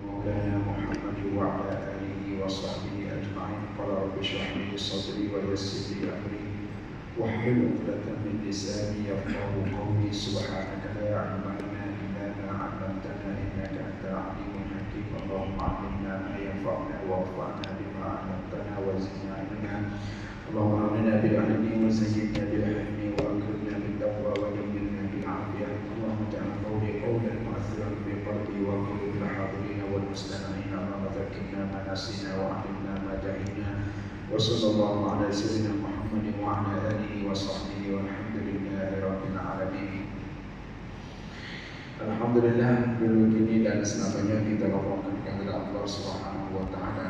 مولانا محمد وعلى آله وصحبه أجمعين. قال رب اشرح لي صدري ويسر لي أمري واحلل عقدة من لساني يفقهوا قولي. سبحانك لا علم لنا إلا ما علمتنا إنك أنت العليم الحكيم. اللهم علمنا ما ينفعنا وانفعنا بما علمتنا وزدنا علما. اللهم أغننا بالعلم وزينا بالحلم وأكرمنا بالتقوى وجملنا بالعافية. اللهم اجعل قولي قولا مؤثرا في قلبي وقلوب الحاضرين والمستمعين. اللهم ذكرنا ما نسينا وعلمنا ما جهلنا. وصلى الله على سيدنا محمد وعلى آله وصحبه والحمد لله رب العالمين. Alhamdulillah, dulu kini dan selamanya kita mohonkan kepada Allah Subhanahu wa taala.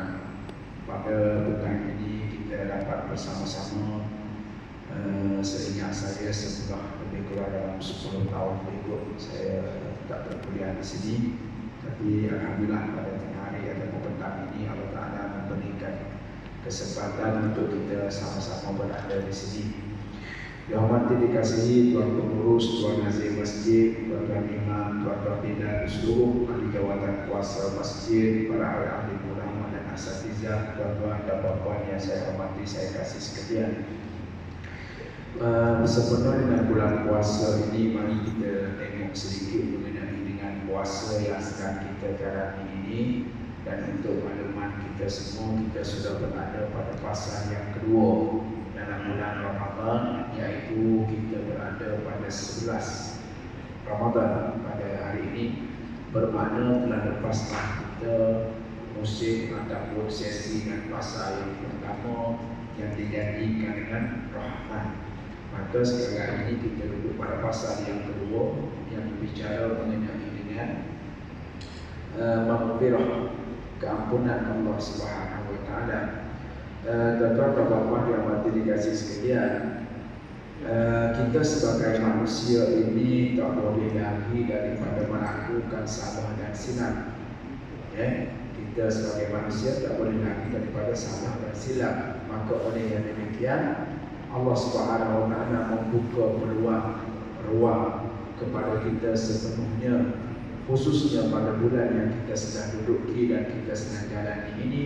Pada petang ini kita dapat bersama-sama, seingat saya setelah lebih kurang dalam 10 tahun berikut saya tak berkuliah di sini. Tapi alhamdulillah pada tengah hari atau petang ini Allah Taala memberikan kesempatan untuk kita sama-sama berada di sini. Dihormati dikasihi Tuan Pengurus, Tuan Nazir Masjid, Tuan Imam, Tuan Pimpinan seluruh ahli jawatan kuasa masjid, para ahli ulama dan asatizah, tuan-tuan dan puan-puan yang saya hormati, saya kasih sekalian. Bersempena dengan bulan puasa ini, mari kita tengok sedikit mengenai dengan puasa yang sedang kita jalani ini. Dan untuk makluman kita semua, kita sudah berada pada fasa yang kedua dalam bulan Ramadan, iaitu kita berada pada 11 Ramadan pada hari ini. Bermakna telah lepaslah kita musim ataupun sesi dan fasa yang pertama yang dijanjikan dengan rahmat. Maka sekarang ini kita duduk pada fasa yang kedua yang berbicara mengenai dengan maghfirah, keampunan Allah Subhanahu wa taala. Tuan-tuan dan puan-puan yang dikasih sekalian, kita sebagai manusia ini tak boleh lari daripada melakukan salah dan silap. Kita sebagai manusia tak boleh lari daripada salah dan silap. Maka oleh yang demikian, Allah Subhanahu wa taala membuka ruang kepada kita sepenuhnya, khususnya pada bulan yang kita sedang duduki dan kita sedang jalani ini.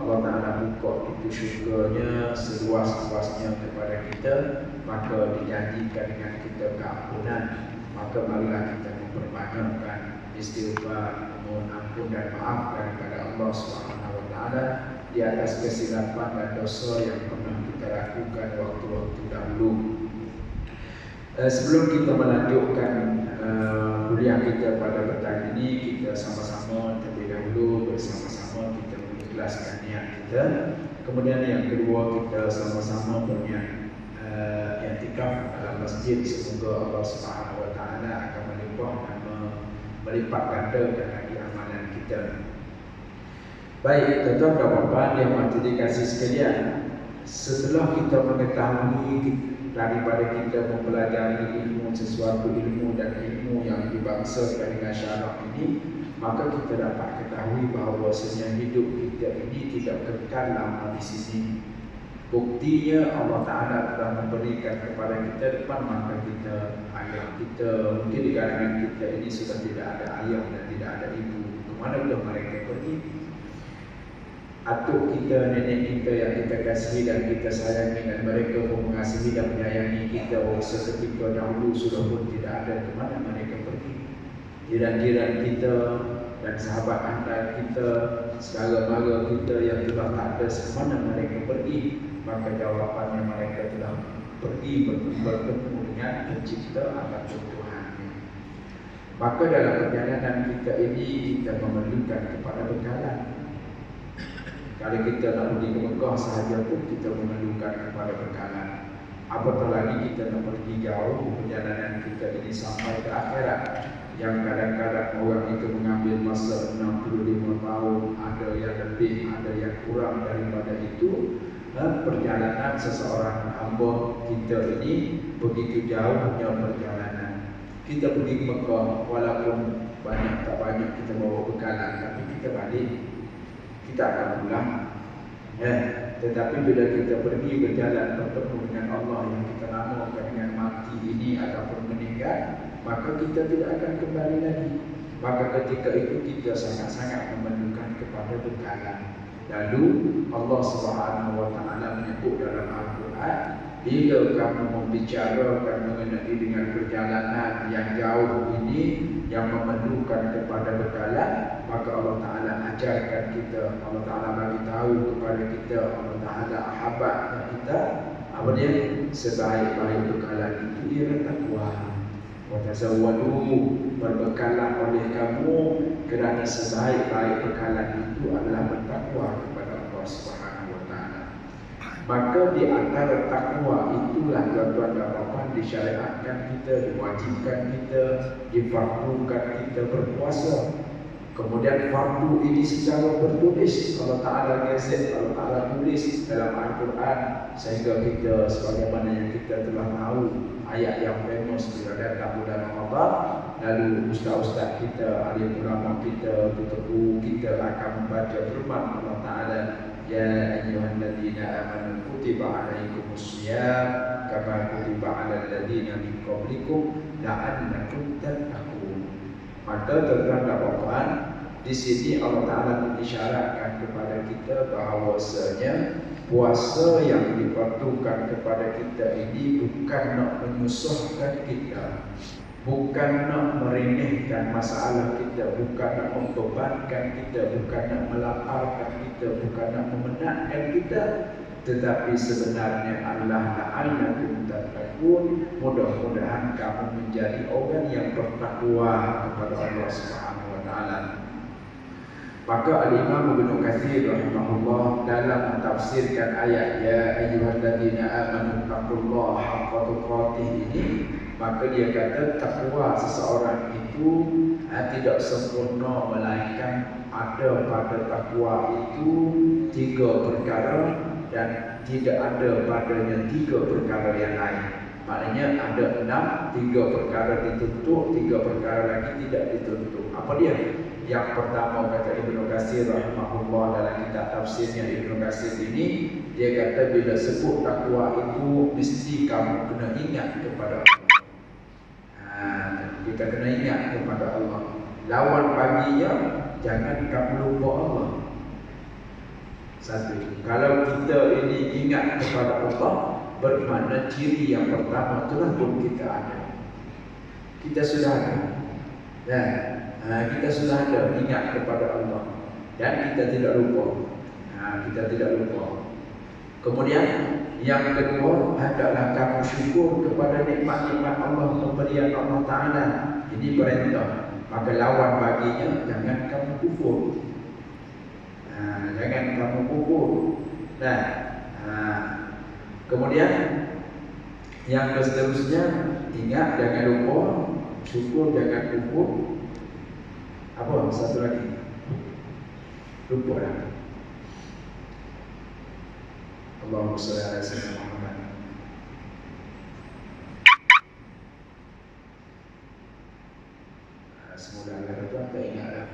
Allah Ta'ala buka itu syurganya seluas-luasnya kepada kita, maka dijanjikan dengan kita keampunan. Maka marilah kita memperbanyakkan istighfar, mohon ampun dan maaf daripada Allah Subhanahu wa taala di atas kesilapan dan dosa yang pernah kita lakukan waktu-waktu dahulu. Sebelum kita melanjutkan kuliah kita pada petang ini, kita sama-sama terlebih dahulu bersama-sama kita mengikhlaskan niat kita. Kemudian yang kedua, kita sama-sama berniat i'tikaf dalam masjid. Semoga Allah Subhanahu wa taala akan melimpah dan melipat gandakan lagi amalan kita. Baik, tuan-tuan dan puan-puan yang dikasihi sekalian, setelah kita mengetahui daripada kita mempelajari sesuatu ilmu dan ilmu yang dibangsakan dengan syarak ini, maka kita dapat ketahui bahawa sebenarnya hidup kita ini tidak kekal lama di sini. Buktinya Allah Ta'ala telah memberikan kepada kita depan mata kita ayah kita. Mungkin di kalangan kita ini sudah tidak ada ayah dan tidak ada ibu. Kemana sudah mereka pergi? Atuk kita, nenek kita yang kita kasihi dan kita sayangi, dan mereka pun mengasihi dan menyayangi kita seketika dahulu sudah pun tidak ada. Kemana mereka pergi? Jiran-jiran kita dan sahabat anda kita, saudara-mara kita yang telah tak ada, kemana mereka pergi? Maka jawapannya, mereka telah pergi bertemu dengan pencipta ataupun Tuhan. Maka dalam perjalanan kita ini, kita memerlukan kepada bekalan. Kalau kita nak pergi ke Mekah sahaja pun kita memerlukan kepada bekalan. Apatah lagi kita nak pergi jauh, perjalanan kita ini sampai ke akhirat, yang kadang-kadang orang itu mengambil masa 65 tahun, ada yang lebih, ada yang kurang daripada itu. Perjalanan seseorang hamba kita ini begitu jauhnya perjalanan. Kita pergi ke Mekah, walaupun banyak tak banyak kita bawa bekalan, tapi kita balik, kita akan pulang. Tetapi bila kita pergi berjalan bertemu dengan Allah yang kita namakan dengan mati ini ataupun meninggal, maka kita tidak akan kembali lagi. maka ketika itu kita sangat-sangat memerlukan kepada bekalan. Lalu Allah Subhanahu wa taala menyebut dalam Al-Quran, bila kamu membicarakan mengenai dengan perjalanan yang jauh ini yang memerlukan kepada bekalan, maka Allah Taala ajarkan kita, Allah Taala bagi tahu kepada kita, Allah Taala ahabat kita, apa dia? Sebaik-baik bekalan itu ialah takwa. Wa tazawwadu, berbekalan oleh kamu kerana sebaik-baik bekalan itu adalah bertakwa kepada Allah Subhanahu wa taala. Maka di antara takwa itulah tuan-tuan dan puan disyariatkan kita, diwajibkan kita, difardukan kita berpuasa. Kemudian fardu ini secara bertulis Allah Ta'ala geset, Allah Ta'ala tulis dalam Al-Quran, sehingga kita sebagaimana yang kita telah tahu ayat yang famous bila datang bulan Ramadan, lalu ustaz-ustaz kita, ahli ulama kita, tutupu kita akan membaca firman Allah Ta'ala, ya ayyuhalladzina amanu kutiba alaikumusiyam kama kutiba alal ladzina min qablikum la'allakum tattaqun. Maka tuan-tuan dan puan, di sini Allah Taala mengisyaratkan kepada kita bahawasanya puasa yang diperuntukkan kepada kita ini bukan nak menyusahkan kita, bukan nak merenehkan masalah kita, bukan nak membebankan kita, bukan nak melaparkan kita, bukan nak memenatkan kita, tetapi sebenarnya Allah la'allakum tattaqun, mudah-mudahan kamu menjadi orang yang bertakwa kepada Allah Subhanahu wa taala. Maka Al-Imam Ibnu Katsir rahimahullah dalam mentafsirkan ayat ya ayyuhalladzina amanu taqullaha haqqa tuqatih ini, maka dia kata takwa seseorang itu tidak sempurna, melainkan ada pada takwa itu 3 perkara dan tidak ada padanya 3 perkara yang lain. Maknanya ada 6, 3 perkara dituntut, 3 perkara lagi tidak dituntut. Apa dia? Yang pertama kata Ibnu Katsir rahimahullah dalam kitab tafsirnya Ibnu Katsir ini, dia kata bila sebut takwa itu mesti kamu kena ingat kepada Allah. Kita kena ingat kepada Allah. Lawan baginya jangan kamu lupa Allah. Satu, kalau kita ini ingat kepada Allah, bermakna ciri yang pertama itulah pun kita ada. Kita sudah ada. Dan kita sudah ada ingat kepada Allah dan kita tidak lupa. Kita tidak lupa. Kemudian yang kedua adalah kamu syukur kepada nikmat-nikmat Allah, pemberian Allah Ta'ala. Ini perintah. Maka lawan baginya jangan kamu kufur. Jangan kamu kufur. Kemudian yang seterusnya, ingat jangan lupa, syukur jangan kufur. Apa satu lagi? Lupa dah. Allahumma shalli ala sayyidina Muhammad. Semoga Allah tak ingat dah.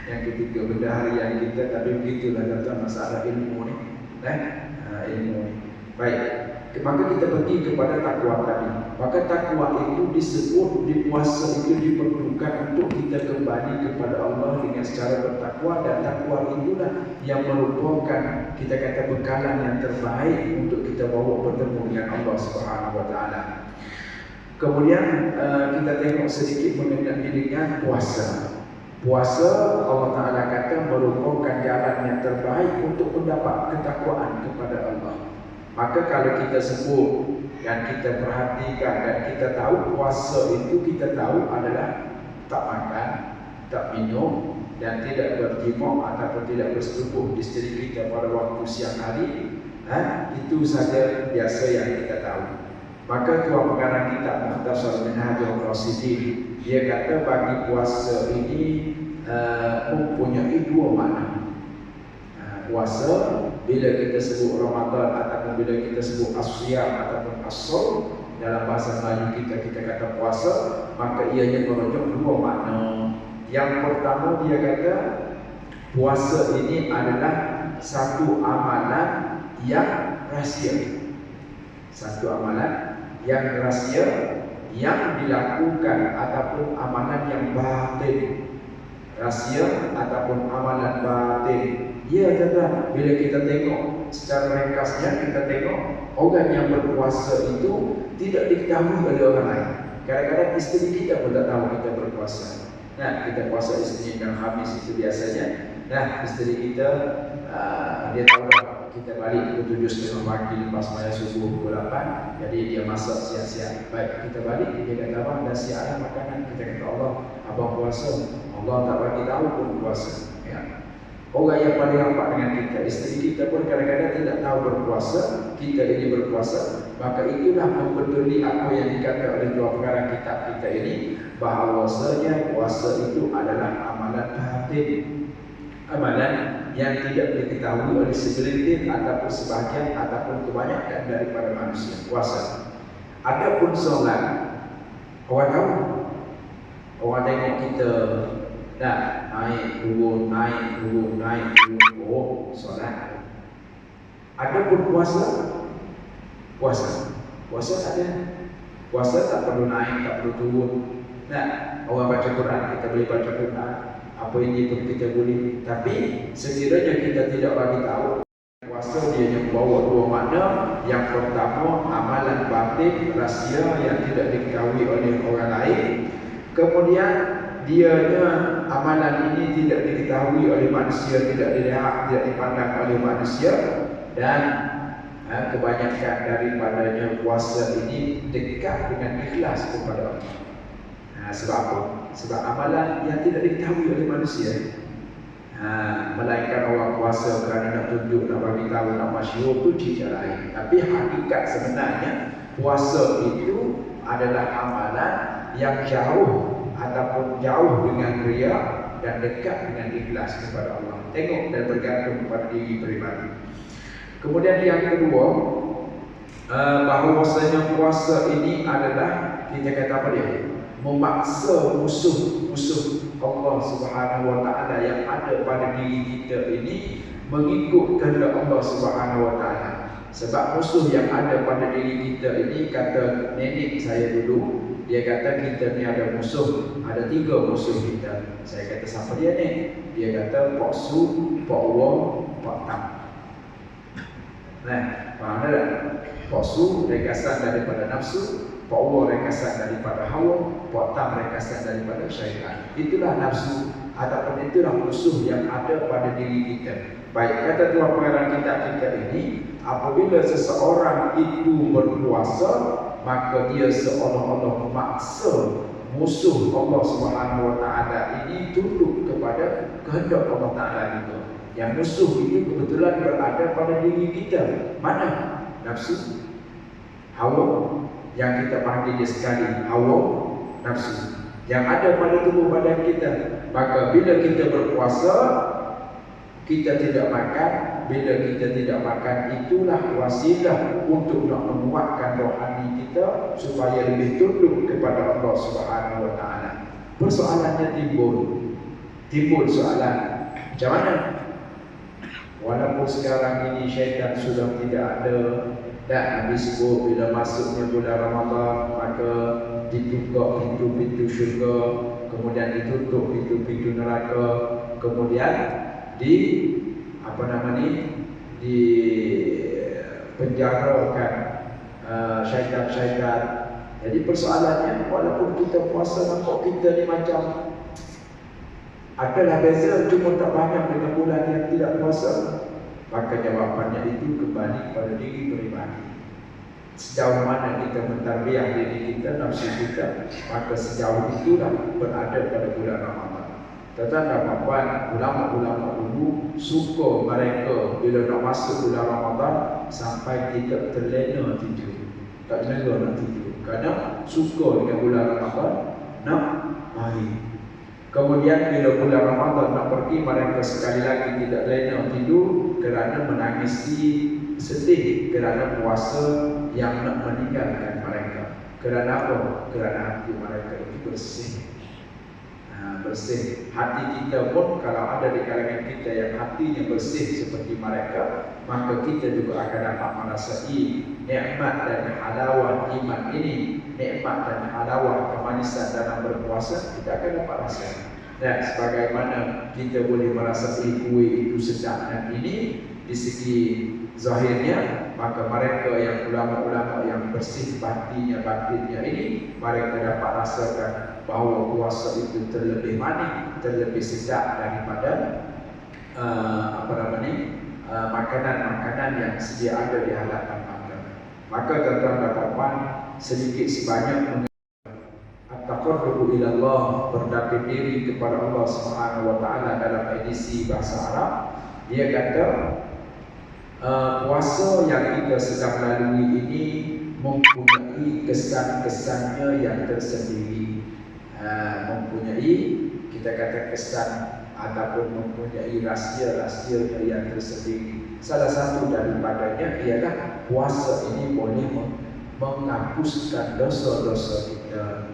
Yang ketiga benda harian kita, tapi begitulah tuan-tuan masalah ilmu ni. Ilmu ni. Baik. Maka kita pergi kepada takwa tadi. Maka takwa itu disebut di puasa itu diperlukan untuk kita kembali kepada Allah dengan secara bertakwa, dan takwa itulah yang merupakan kita kata bekalan yang terbaik untuk kita bawa bertemu dengan Allah Subhanahu wa taala. Kemudian kita tengok sedikit mengenai dengan puasa. Puasa Allah Taala kata merupakan jalan yang terbaik untuk mendapat ketakwaan kepada Allah. Maka kalau kita sebut dan kita perhatikan dan kita tahu puasa itu, kita tahu adalah tak makan, tak minum dan tidak berjima ataupun tidak bersetubuh di isteri kita pada waktu siang hari. Itu saja biasa yang kita tahu. Maka Tuan Pengarang Kitab Mukhtasar Minhajul Qasidin, dia kata bagi puasa ini mempunyai 2 makna. Puasa bila kita sebut Ramadan ataupun bila kita sebut As-Siyam ataupun As-Shaum, dalam bahasa Melayu kita kata puasa, maka ianya merujuk 2 makna. Yang pertama dia kata puasa ini adalah satu amalan yang rahsia. Satu amalan yang rahsia yang dilakukan ataupun amalan yang batin, rahsia ataupun amalan batin. Ya tuan-tuan, bila kita tengok secara ringkasnya, kita tengok orang yang berpuasa itu tidak diketahui oleh orang lain. Kadang-kadang isteri kita pun tak tahu kita berpuasa. Nah, kita puasa isteri yang habis itu biasanya. Nah, isteri kita dia tahu kita balik pukul 7.30 pagi lepas maya subuh pukul 8. Jadi dia masak siap-siap. Baik, kita balik, dia kata abang dah siap dah makanan. Kita kata Allah, abang puasa. Allah tak bagi tahu pun puasa. Ya. Orang yang paling rapat dengan kita, isteri kita pun kadang-kadang tidak tahu berpuasa. Kita ini berpuasa. Maka itulah membetuli apa yang dikatakan oleh dua pengarang kitab kita ini, bahawasanya puasa itu adalah amalan batin, amalan yang tidak diketahui oleh segelintir ataupun sebahagian ataupun kebanyakan daripada manusia. Puasa. Adapun solat, orang tahu, orang tengok kita dah naik turun, naik turun, naik turun, oh solat. Adapun puasa, puasa ada. Puasa tak perlu naik, tak perlu turun. Nah, orang baca Quran, kita boleh baca Quran. Apa ini pun kita boleh. Tapi sekiranya kita tidak bagi tahu, puasa dia yang membawa dua makna. Yang pertama, amalan batin, rahsia yang tidak diketahui oleh orang lain. Kemudian dianya amalan ini tidak diketahui oleh manusia, tidak dilihat, tidak dipandang oleh manusia. Dan kebanyakan daripadanya puasa ini dekat dengan ikhlas kepada Allah. Sebab apa? Sebab amalan yang tidak diketahui oleh manusia. Melainkan orang puasa kerana nak tunjuk, nak bagi tahu, nak masyhur tu cerita lain. Tapi hakikat sebenarnya puasa itu adalah amalan yang jauh ataupun jauh dengan riya dan dekat dengan ikhlas kepada Allah. Tengok dan bergantung kepada diri pribadi. Kemudian yang kedua, bahawasanya puasa ini adalah, kita kata apa dia? Memaksa musuh Allah Subhanahu Wa Taala yang ada pada diri kita ini mengikut kehendak Allah Subhanahu Wa Taala. Sebab musuh yang ada pada diri kita ini, kata nenek saya dulu, dia kata kita ni ada musuh, ada 3 musuh kita. Saya kata siapa dia ni? Dia kata Pak Su, Pak Wong, Pak Tam. Nah, faham tak? Pak Su rekasan daripada nafsu, Pak Wong rekasan daripada hawa, Pak Tam rekasan daripada syaitan. Itulah nafsu ataupun itulah musuh yang ada pada diri kita. Baik, kata dua pengarang kitab kita ini, apabila seseorang itu berpuasa, maka dia seolah-olah memaksa musuh Allah Subhanahu Wa Taala ini tunduk kepada kehendak Allah Taala itu. Yang musuh itu kebetulan berada pada diri kita. Mana? Nafsu, hawa, yang kita panggil dia sekali hawa, nafsu, yang ada pada tubuh badan kita. Maka bila kita berpuasa, kita tidak makan. Bila kita tidak makan, itulah wasilah untuk nak menguatkan rohani kita supaya lebih tunduk kepada Allah Subhanahu Wa Taala. Persoalannya timbul soalan, macam mana? Walaupun sekarang ini syaitan sudah tidak ada, dan habis sebut bila masuknya bulan Ramadan, maka dibuka pintu-pintu syurga, kemudian ditutup pintu-pintu neraka, kemudian dipenjarakan syaitan-syaitan. Jadi persoalannya, walaupun kita puasa, nampak kita ni macam adalah beza, cuma tak banyak dengan bulan yang tidak puasa. Maka jawapannya itu kembali pada diri pribadi. Sejauh mana kita mentarbiah diri kita, nafsu kita, maka sejauh itulah berada pada bulan Ramadan. Tetapi ulama-ulama dulu suka mereka bila nak masuk bulan Ramadan sampai tidak terlena tidur. Tak terlena nak tidur. Kerana suka dengan bulan Ramadan nak main. Kemudian bila bulan Ramadan nak pergi, mereka sekali lagi tidak lena tidur kerana menangisi sedih kerana puasa yang nak meninggalkan mereka. Kerana apa? Kerana hati mereka itu bersih. Bersih. Hati kita pun, kalau ada di kalangan kita yang hatinya bersih seperti mereka, maka kita juga akan dapat merasai nikmat dan halawah iman ini. nikmat dan halawah kemanisan dalam berpuasa, kita akan dapat rasa. Dan sebagaimana kita boleh merasai kuih itu sedap dan ini di segi zahirnya, maka mereka yang ulama-ulama yang bersih batinnya ini, mereka dapat rasakan bahawa puasa itu terlebih manis, terlebih sedap daripada makanan-makanan yang sedia ada di hadapan mata. Maka tuan-tuan dan puan, sedikit sebanyak at-taqarrubu ila Allah, berdekatan diri kepada Allah Subhanahu wa taala dalam edisi bahasa Arab, dia kata puasa yang kita sedang lalui ini mempunyai kesan-kesannya yang tersendiri. Mempunyai, kita kata kesan ataupun mempunyai rahsia-rahsia yang tersendiri. Salah satu daripadanya ialah puasa ini boleh menghapuskan dosa-dosa kita.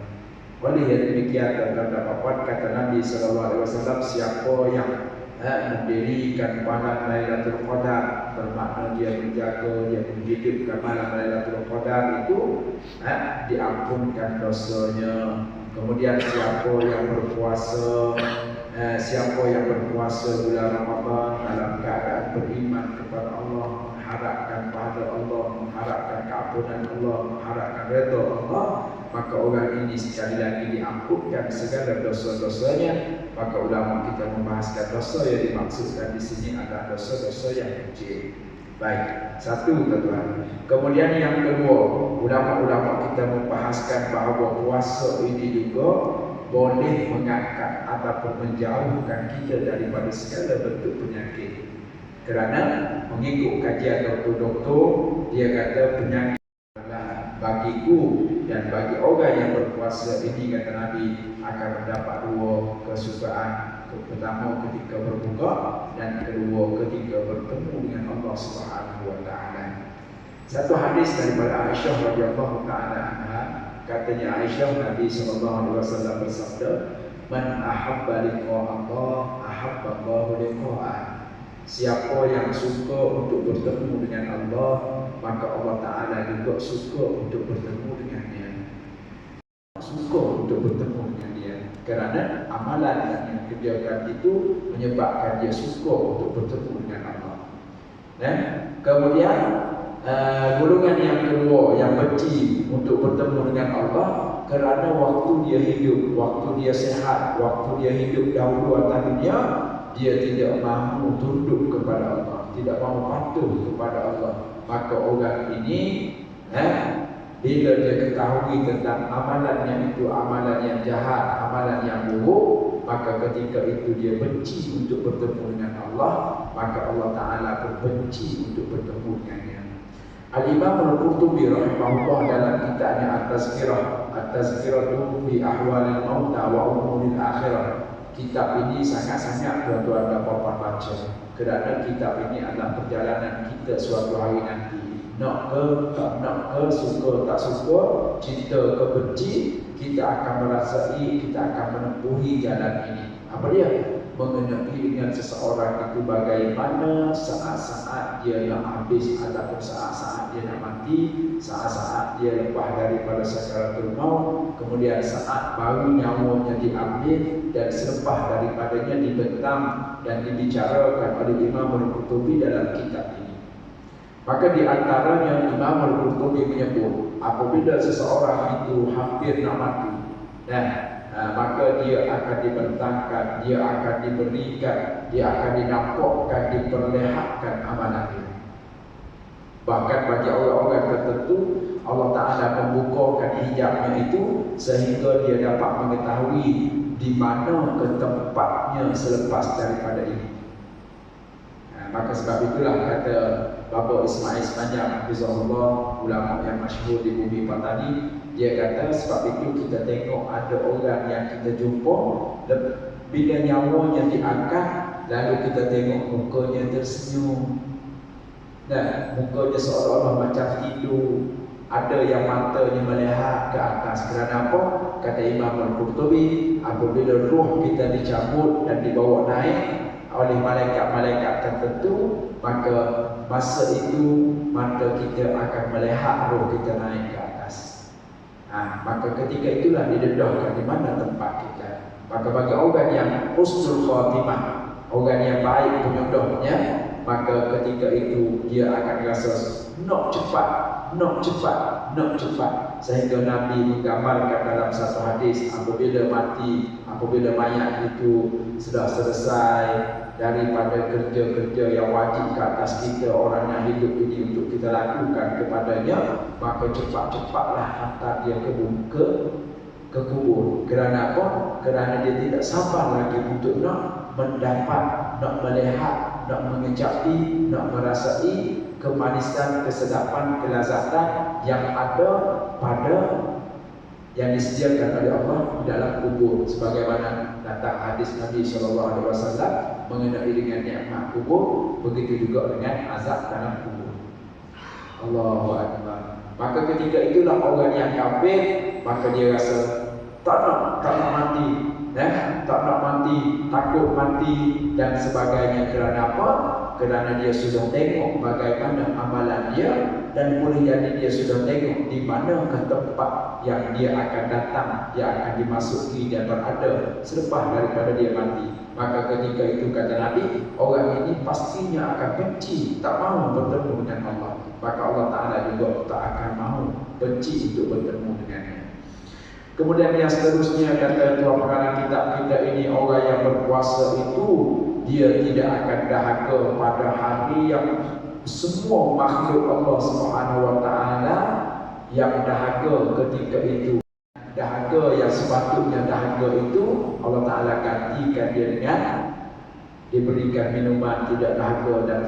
Oleh yang demikian, tuan-tuan kata Nabi SAW, siapa yang mendirikan malam Lailatul Qadar, bermakna dia menjaga, dia menghidupkan malam Lailatul Qadar itu, diampunkan dosanya. Kemudian siapa yang berpuasa bulan Ramadan dalam keadaan beriman kepada Allah, mengharapkan pahala Allah, mengharapkan keampunan Allah, mengharapkan redha Allah, maka orang ini sekali lagi diampunkan segala dosa-dosanya. Maka ulama kita membahaskan dosa yang dimaksudkan di sini adalah dosa-dosa yang kecil. Baik, satu tuan-tuan. Kemudian yang kedua, ulama-ulama kita membahaskan bahawa puasa ini juga boleh mengangkat ataupun menjauhkan kita daripada segala bentuk penyakit. Kerana mengikut kajian doktor-doktor, dia kata penyakit bagiku dan bagi orang yang berpuasa ini, kata Nabi, akan mendapat dua kesukaan. Pertama ketika berbuka, dan kedua ketika bertemu dengan Allah Subhanahu wa taala. Satu hadis daripada Aisyah radhiyallahu taala anha, katanya Aisyah, Nabi sallallahu alaihi wasallam bersabda, "Man ahabba liqa Allah, ahabba Allahu liqa'ah." Siapa yang suka untuk bertemu dengan Allah, maka Allah Ta'ala juga suka untuk bertemu dengannya. Suka untuk bertemu dengan dia, kerana amalan yang dikerjakan itu menyebabkan dia suka untuk bertemu dengan Allah. Dan kemudian golongan yang kedua yang benci untuk bertemu dengan Allah, kerana waktu dia hidup, waktu dia sehat, waktu dia hidup dahulu atas dunia, dia tidak mahu tunduk kepada Allah, tidak mahu patuh kepada Allah. Maka orang ini bila dia ketahui tentang amalannya itu amalan yang jahat, amalan yang buruk, maka ketika itu dia benci untuk bertemu dengan Allah, maka Allah Ta'ala pun benci untuk bertemu dengannya. Al-Imam Al-Qurtubi rahimahullah dalam kitabnya At-Tazkiratu bi Ahwalil Mauta wa Umuril Akhirah, kitab ini sangat-sangat tuan-tuan dan puan baca, kerana kitab ini adalah perjalanan kita suatu hari nanti. Nak ke, tak nak ke, suka tak suka, cinta ke benci, kita akan merasai, kita akan menempuhi jalan ini. Apa dia? Mengenai dengan seseorang itu bagaimana saat-saat dia nak habis, ataupun saat-saat dia nak mati, saat-saat dia lepas daripada sakaratul maut, kemudian saat baru nyawanya diambil dan selepas daripadanya dibentang dan dibicarakan oleh Imam Al-Qurtubi dalam kitab ini. Maka di antaranya Imam Al-Qurtubi menyebut, apabila seseorang itu hampir nak mati, maka dia akan dibentangkan, dia akan diberikan, dia akan dinampakkan, diperlihatkan amalannya. Bahkan bagi orang-orang tertentu, Allah Ta'ala membukakan hijabnya itu sehingga dia dapat mengetahui di mana ke tempatnya selepas daripada ini. Maka sebab itulah kata Bapa Ismail Sepanjang Hafizahullah, ulama yang masyhur di bumi Patani, dia kata sebab itu kita tengok ada orang yang kita jumpa, bila nyawanya diangkat, lalu kita tengok mukanya tersenyum, dan mukanya seolah-olah macam tidur, ada yang matanya melihat ke atas. Kerana apa? Kata Imam Al-Qurtubi, apabila roh kita dicabut dan dibawa naik oleh malaikat-malaikat tertentu, maka masa itu mata kita akan melihat roh kita naik ke atas. Maka ketika itulah didedahkan di mana tempat kita. Maka bagi orang yang husnul khatimah, orang yang baik penyuduhnya, maka ketika itu dia akan rasa nak cepat, nak cepat, nak cepat. Sehingga Nabi menggambarkan dalam satu hadis, apabila mati, apabila mayat itu sudah selesai daripada kerja-kerja yang wajib ke atas kita, orang yang hidup ini untuk kita lakukan kepadanya, maka cepat-cepatlah hantar dia ke kubur. Kerana apa? Kerana dia tidak sabar lagi untuk nak mendapat, nak melihat, nak mengecapi, nak merasai kemanisan, kesedapan, kelazatan yang ada pada yang disediakan oleh Allah di dalam kubur. Sebagaimana datang hadis Nabi SAW mengenai dengan nikmat kubur, begitu juga dengan azab dalam kubur. Allahu Akbar. Maka ketika itulah orang yang kafir, maka dia rasa tak nak mati, tak nak mati, takut mati dan sebagainya. Kerana apa? Kerana dia sudah tengok bagaimana amalan dia, dan boleh jadi dia sudah tengok di mana ke tempat yang dia akan datang, dia akan dimasuki dan berada selepas daripada dia mati. Maka ketika itu kata Nabi, orang ini pastinya akan benci, tak mahu bertemu dengan Allah. Maka Allah Ta'ala juga tak akan mahu benci untuk bertemu dengannya. Kemudian yang seterusnya kata Tuhan pengarang kitab kita ini, orang yang berpuasa itu dia tidak akan dahaga pada hari yang semua makhluk Allah Subhanahu Wa Ta'ala yang dahaga ketika itu. Dahaga yang sepatutnya dahaga itu Allah Ta'ala gantikan dia dengan diberikan minuman tidak dahaga dan